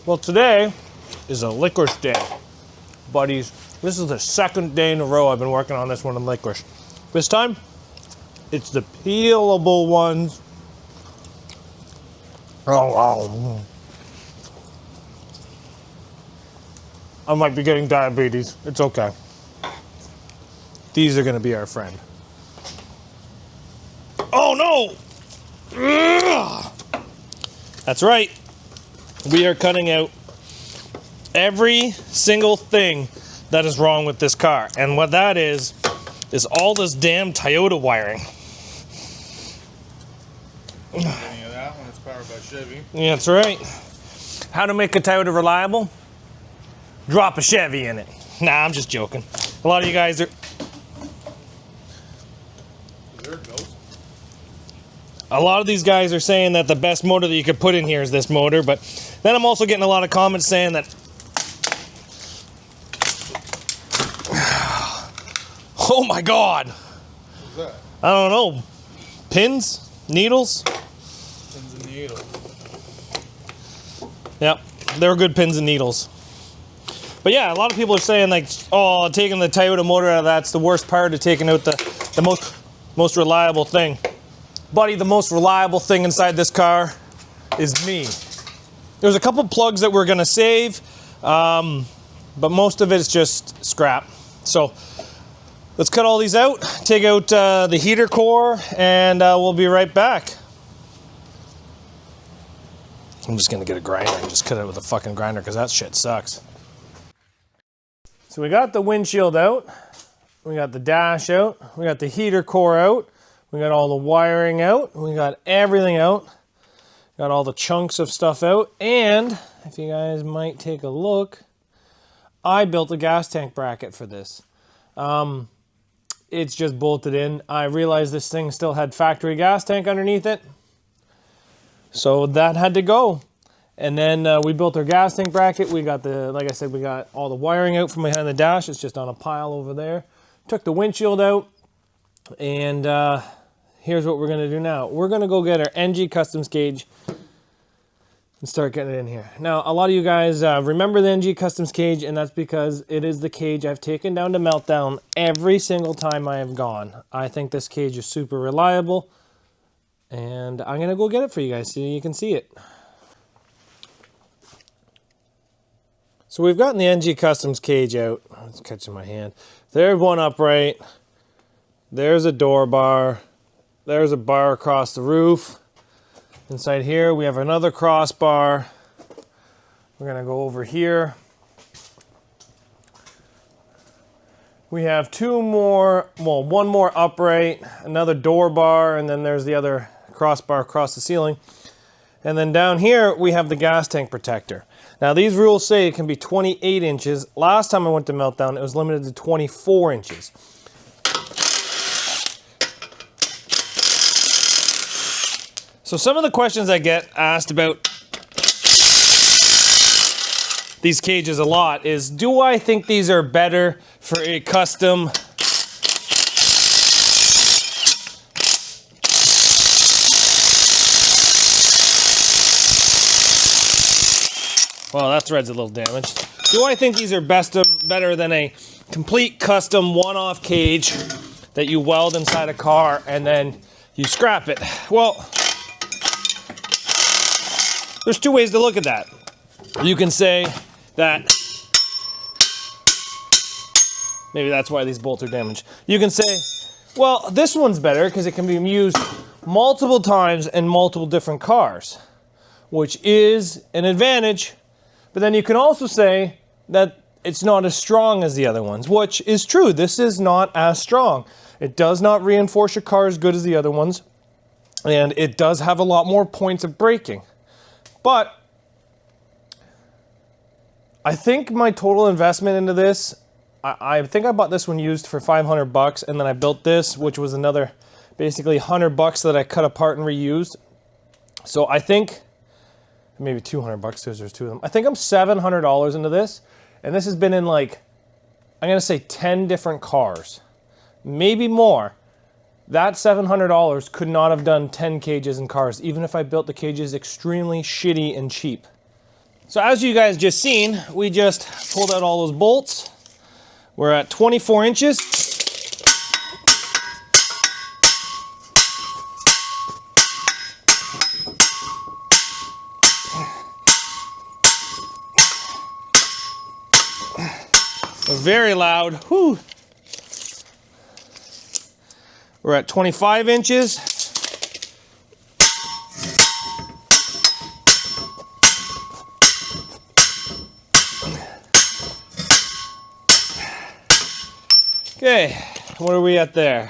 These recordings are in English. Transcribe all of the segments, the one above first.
Well, today is a licorice day, buddies. This is the second day in a row I've been working on this one in licorice. This time, it's the peelable ones. Oh, wow. I might be getting diabetes. It's okay. These are gonna be our friend. Oh no! Ugh. That's right. We are cutting out every single thing that is wrong with this car. And what that is all this damn Toyota wiring. Any of that when it's powered by Chevy. Yeah, that's right. How to make a Toyota reliable? Drop a Chevy in it. Nah, I'm just joking. A lot of you guys are... Is there a ghost? A lot of these guys are saying that the best motor that you could put in here is this motor, but then I'm also getting a lot of comments saying that... Oh my God! What's that? I don't know. Pins? Needles? Pins and needles. Yep, they're good pins and needles. But yeah, a lot of people are saying like, oh, taking the Toyota motor out of that's the worst part of taking out the most reliable thing. Buddy, the most reliable thing inside this car is me. There's a couple plugs that we're gonna save, but most of it is just scrap. So let's cut all these out, take out the heater core, and we'll be right back. I'm just gonna get a grinder and just cut it with a fucking grinder because that shit sucks. So we got the windshield out, we got the dash out, we got the heater core out, we got all the wiring out, we got everything out, got all the chunks of stuff out, and if you guys might take a look, I built a gas tank bracket for this. It's just bolted in. I realized this thing still had factory gas tank underneath it, so that had to go. And then we built our gas tank bracket. We got like I said, we got all the wiring out from behind the dash. It's just on a pile over there. Took the windshield out, and here's what we're gonna do now. We're gonna go get our NG Customs cage and start getting it in here. Now, a lot of you guys remember the NG Customs cage, and that's because it is the cage I've taken down to Meltdown every single time I have gone. I think this cage is super reliable, and I'm gonna go get it for you guys so you can see it. So we've gotten the NG Customs cage out. It's catching my hand. There's one upright. There's a door bar. There's a bar across the roof. Inside here, we have another crossbar. We're gonna go over here. We have one more upright, another door bar, and then there's the other crossbar across the ceiling. And then down here, we have the gas tank protector. Now these rules say it can be 28 inches. Last time I went to Meltdown, it was limited to 24 inches. So some of the questions I get asked about these cages a lot is, do I think these are better for a custom well, that thread's a little damaged. Do I think these are better than a complete custom one-off cage that you weld inside a car and then you scrap it? Well, there's two ways to look at that. You can say that, maybe that's why these bolts are damaged. You can say, well, this one's better because it can be used multiple times in multiple different cars, which is an advantage. But then you can also say that it's not as strong as the other ones, which is true. This is not as strong. It does not reinforce your car as good as the other ones, and it does have a lot more points of braking. But I think my total investment into this, I think I bought this one used for $500, and then I built this, which was another basically $100 that I cut apart and reused. So I think maybe $200 because there's two of them. I think I'm $700 into this, and this has been in like, I'm gonna say 10 different cars, maybe more. That $700 could not have done 10 cages in cars, even if I built the cages extremely shitty and cheap. So as you guys just seen, we just pulled out all those bolts. We're at 24 inches. They're very loud. Whew. We're at 25 inches. Okay, what are we at there?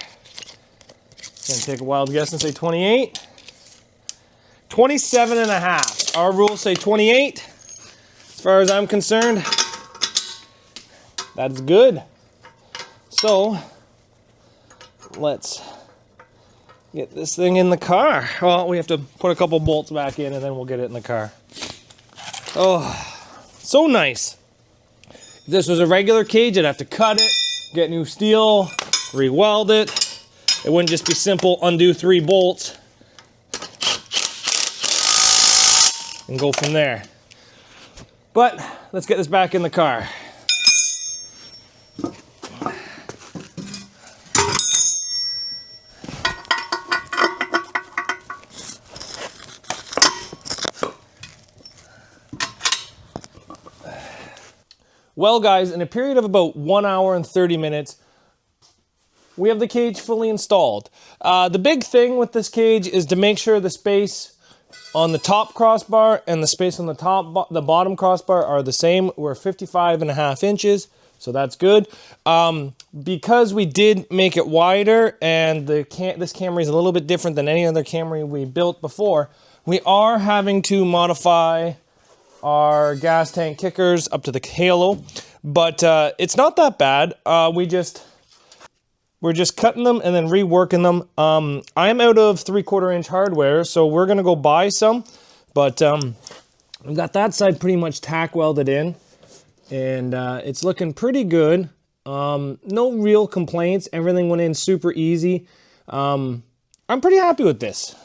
Gonna take a wild guess and say 28. 27 and a half. Our rules say 28. As far as I'm concerned, that's good. So, let's get this thing in the car. Well, we have to put a couple bolts back in and then we'll get it in the car. Oh, so nice. If this was a regular cage, I'd have to cut it, get new steel, re-weld it. It wouldn't just be simple undo 3 bolts and go from there. But let's get this back in the car. Well guys, in a period of about 1 hour and 30 minutes, we have the cage fully installed. The big thing with this cage is to make sure the space on the top crossbar and the space on the bottom crossbar are the same. We're 55.5 inches, so that's good. Because we did make it wider and this Camry is a little bit different than any other Camry we built before, we are having to modify our gas tank kickers up to the halo, but it's not that bad. We're just cutting them and then reworking them. I'm out of 3/4 inch hardware, so we're gonna go buy some, but we've got that side pretty much tack welded in, and it's looking pretty good. No real complaints. Everything went in super easy. I'm pretty happy with this.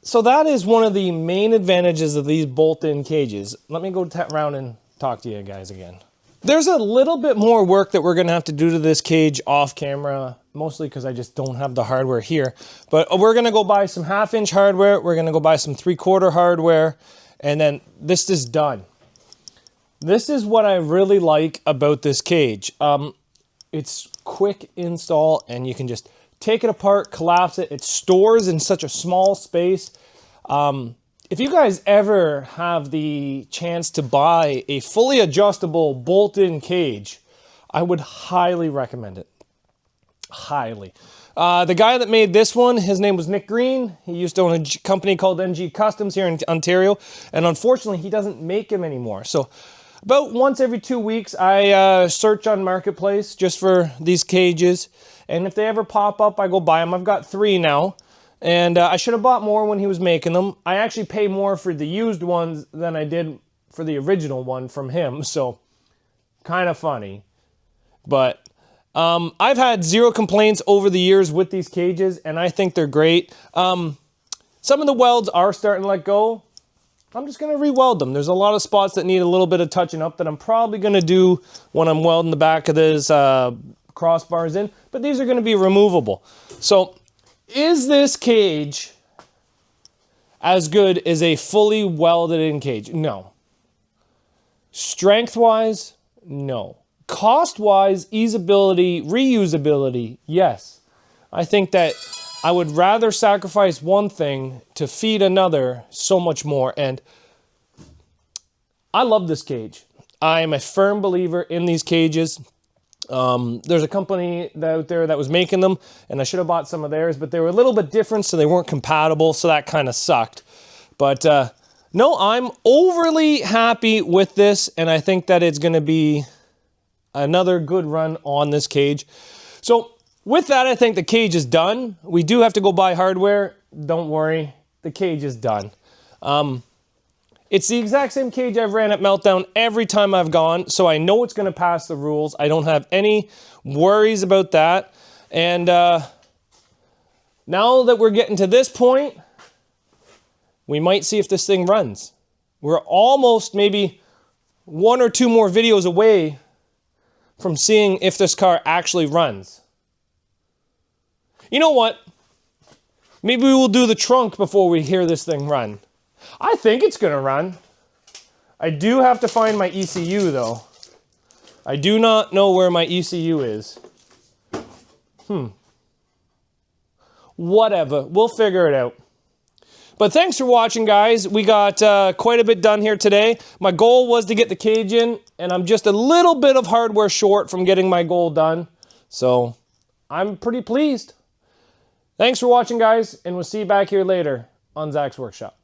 So that is one of the main advantages of these bolt-in cages. Let me go around and talk to you guys again. There's a little bit more work that we're gonna have to do to this cage off camera, mostly because I just don't have the hardware here. But we're gonna go buy some 1/2 inch hardware, we're gonna go buy some 3/4 hardware, and then this is done. This is what I really like about this cage. It's quick install and you can just take it apart, collapse it. It stores in such a small space. If you guys ever have the chance to buy a fully adjustable bolt-in cage, I would highly recommend it. Highly. The guy that made this one, his name was Nick Green. He used to own a company called NG Customs here in Ontario, and unfortunately he doesn't make them anymore. So about once every 2 weeks, I search on Marketplace just for these cages. And if they ever pop up, I go buy them. I've got 3 now. And I should have bought more when he was making them. I actually pay more for the used ones than I did for the original one from him. So, kind of funny. But I've had 0 complaints over the years with these cages. And I think they're great. Some of the welds are starting to let go. I'm just going to re-weld them. There's a lot of spots that need a little bit of touching up that I'm probably going to do when I'm welding the back of this crossbars in, but these are going to be removable. So is this cage as good as a fully welded in cage? No. Strength wise, no. Cost wise, easeability, reusability, yes. I think that I would rather sacrifice one thing to feed another so much more, and I love this cage. I am a firm believer in these cages. There's a company out there that was making them, and I should have bought some of theirs, but they were a little bit different, so they weren't compatible, so that kind of sucked. But no, I'm overly happy with this, and I think that it's going to be another good run on this cage. So with that, I think the cage is done. We do have to go buy hardware. Don't worry, the cage is done. It's the exact same cage I've ran at Meltdown every time I've gone, so I know it's going to pass the rules. I don't have any worries about that. And now that we're getting to this point, we might see if this thing runs. We're almost maybe 1 or 2 more videos away from seeing if this car actually runs. You know what? Maybe we will do the trunk before we hear this thing run. I think it's gonna run. I do have to find my ECU though. I do not know where my ECU is. Whatever, we'll figure it out. But thanks for watching, guys. We got quite a bit done here today. My goal was to get the cage in, and I'm just a little bit of hardware short from getting my goal done. So I'm pretty pleased. Thanks for watching, guys, and we'll see you back here later on Zach's Workshop.